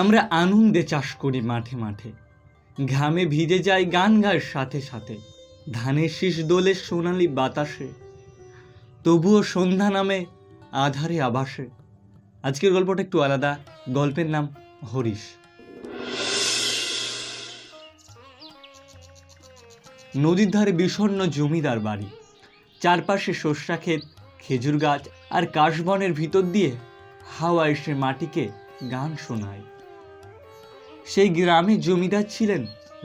আমরা আনন্দে চাষ করি মাঠে মাঠে, ঘামে ভিজে যাই গান গায়ের সাথে সাথে, ধানের শীষ দোলে সোনালি বাতাসে, তবুও সন্ধ্যা নামে আধারে আবাসে। আজকের গল্পটা একটু আলাদা। গল্পের নাম হরিশ। নদীর ধারে বিষণ্ণ জমিদার বাড়ি, চারপাশে সর্ষা ক্ষেত, খেজুর গাছ আর কাশবনের ভিতর দিয়ে হাওয়া এসে মাটিকে গান শোনায়। সেই গ্রামে জমিদার ছিলেন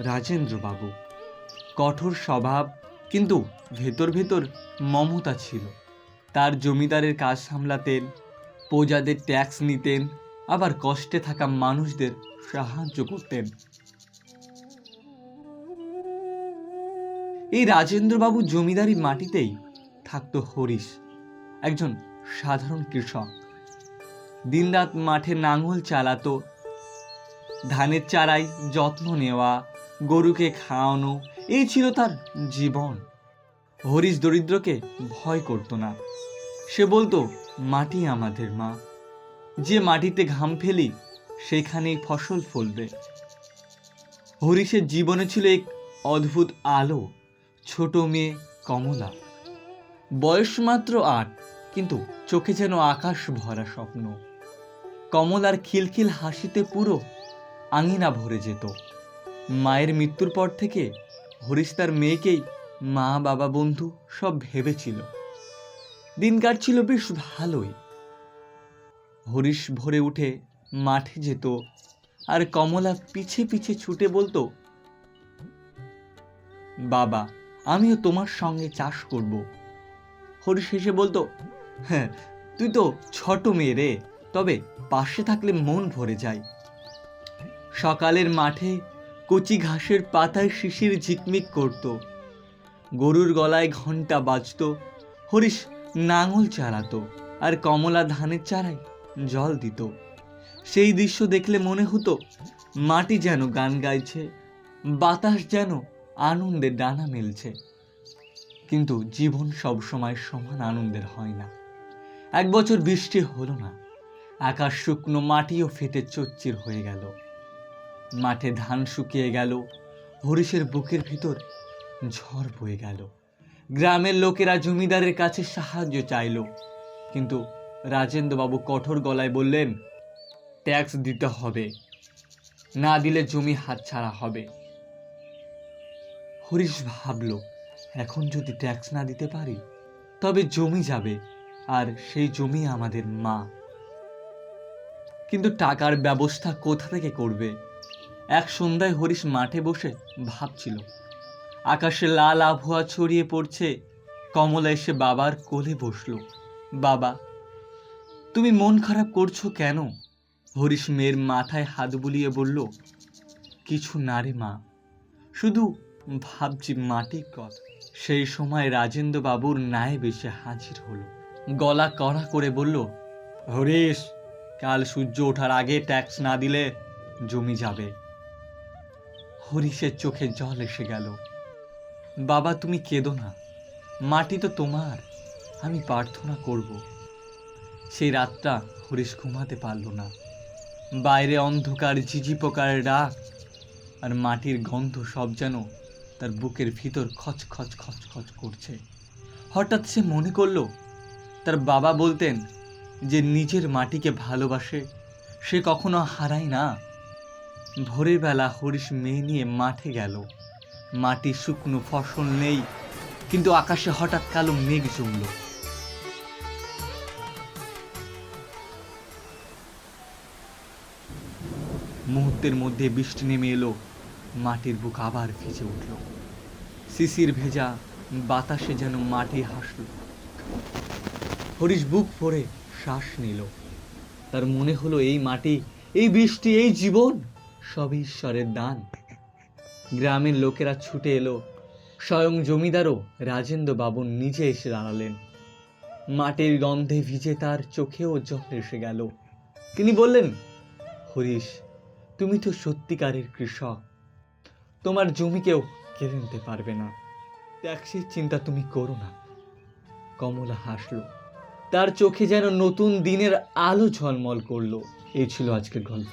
রাজেন্দ্র বাবু। কঠোর স্বভাব, কিন্তু ভেতর ভেতর মমতা ছিল। তার জমিদারের কাজ সামলাতেন, প্রজাদের ট্যাক্স নিতেন, আবার কষ্টে থাকা মানুষদের সাহায্য করতেন। এই রাজেন্দ্রবাবু জমিদারি মাটিতেই থাকতো হরিশ, একজন সাধারণ কৃষক। দিনরাত মাঠে নাঙল চালাতো, ধানের চারায় যত্ন নেওয়া, গরুকে খাওয়ানো, এই ছিল তার জীবন। হরিশ দরিদ্রকে ভয় করত না। সে বলতো, মাটি আমাদের মা, যে মাটিতে ঘাম ফেলি সেখানেই ফসল ফলবে। হরিশের জীবনে ছিল এক অদ্ভুত আলো, ছোট মেয়ে কমলা। বয়স মাত্র 8, কিন্তু চোখে যেন আকাশ ভরা স্বপ্ন। কমলার খিলখিল হাসিতে পুরো আঙিনা ভরে যেত। মায়ের মৃত্যুর পর থেকে হরিশ তার মেয়েকেই মা, বাবা, বন্ধু সব ভেবেছিল। দিন কাটছিল বেশ ভালোই। হরিশ ভোরে উঠে মাঠে যেত, আর কমলা পিছে পিছে ছুটে বলতো, বাবা, আমিও তোমার সঙ্গে চাষ করব। হরিশ হেসে বলতো, হ্যাঁ, তুই তো ছোট মেয়ে রে, তবে পাশে থাকলে মন ভরে যায়। সকালের মাঠে কচি ঘাসের পাতায় শিশির ঝিকমিক করত, গরুর গলায় ঘন্টা বাজত, হরিশ নাঙল চালাতো, আর কমলা ধানের চারায় জল দিত। সেই দৃশ্য দেখলে মনে হতো মাটি যেন গান গাইছে, বাতাস যেন আনন্দে ডানা মেলছে। কিন্তু জীবন সবসময় সমান আনন্দের হয় না। এক বছর বৃষ্টি হলো না, আকাশ শুকনো, মাটিও ফেটে চচ্চির হয়ে গেল। মাঠে ধান শুকিয়ে গেল, হরিশের বুকের ভিতর ঝড় বয়ে গেল। গ্রামের লোকেরা জমিদারের কাছে সাহায্য চাইল, কিন্তু রাজেন্দ্রবাবু কঠোর গলায় বললেন, ট্যাক্স দিতে হবে, না দিলে জমি হাতছাড়া হবে। হরিশ ভাবল, এখন যদি ট্যাক্স না দিতে পারি তবে জমি যাবে, আর সেই জমি আমাদের মা। কিন্তু টাকার ব্যবস্থা কোথা থেকে করবে? এক সন্ধ্যায় হরিশ মাঠে বসে ভাবছিল। আকাশে লাল আবহাওয়া ছড়িয়ে পড়ছে। কমলা এসে বাবার কোলে বসলো। বাবা, তুমি মন খারাপ করছো কেন? হরিশ মেয়ের মাথায় হাত বুলিয়ে বলল, কিছু না রে মা, শুধু ভাবছি মাটির কথা। সেই সময় রাজেন্দ্র বাবুর নায়েব এসে হাজির হলো। গলা কড়া করে বলল, হরিশ, কাল সূর্য ওঠার আগে ট্যাক্স না দিলে জমি যাবে। হরিশের চোখে জল এসে গেল। বাবা, তুমি কেঁদো না, মাটি তো তোমার, আমি প্রার্থনা করব। সেই রাতটা হরিশ ঘুমাতে পারল না। বাইরে অন্ধকার, ঝিঝি পোকার ডাক আর মাটির গন্ধ সব যেন তার বুকের ভিতর খচখচ খচখচ করছে। হঠাৎ সে মনে করল, তার বাবা বলতেন যে নিজের মাটিকে ভালোবাসে সে কখনো হারায় না। ভোরের বেলা হরিশ মেয়ে নিয়ে মাঠে গেল। মাটি শুকনো, ফসল নেই, কিন্তু আকাশে হঠাৎ কালো মেঘ জমল। মুহূর্তের মধ্যে বৃষ্টি নেমে এলো। মাটির বুক আবার ভিজে উঠল। শিশির ভেজা বাতাসে যেন মাটি হাসল। হরিশ বুক ভরে শ্বাস নিল। তার মনে হলো, এই মাটি, এই বৃষ্টি, এই জীবন সব ঈশ্বরের দান। গ্রামের লোকেরা ছুটে এলো। স্বয়ং জমিদারও রাজেন্দ্র বাবু নিজে এসে দাঁড়ালেন। মাটির গন্ধে ভিজে তার চোখেও জল এসে গেল। তিনি বললেন, হরিশ, তুমি তো সত্যিকারের কৃষক, তোমার জমি কেউ কেড়ে নিতে পারবে না, ট্যাক্সের চিন্তা তুমি করো না। কমলা হাসল, তার চোখে যেন নতুন দিনের আলো ঝলমল করলো। এই ছিল আজকের গল্প।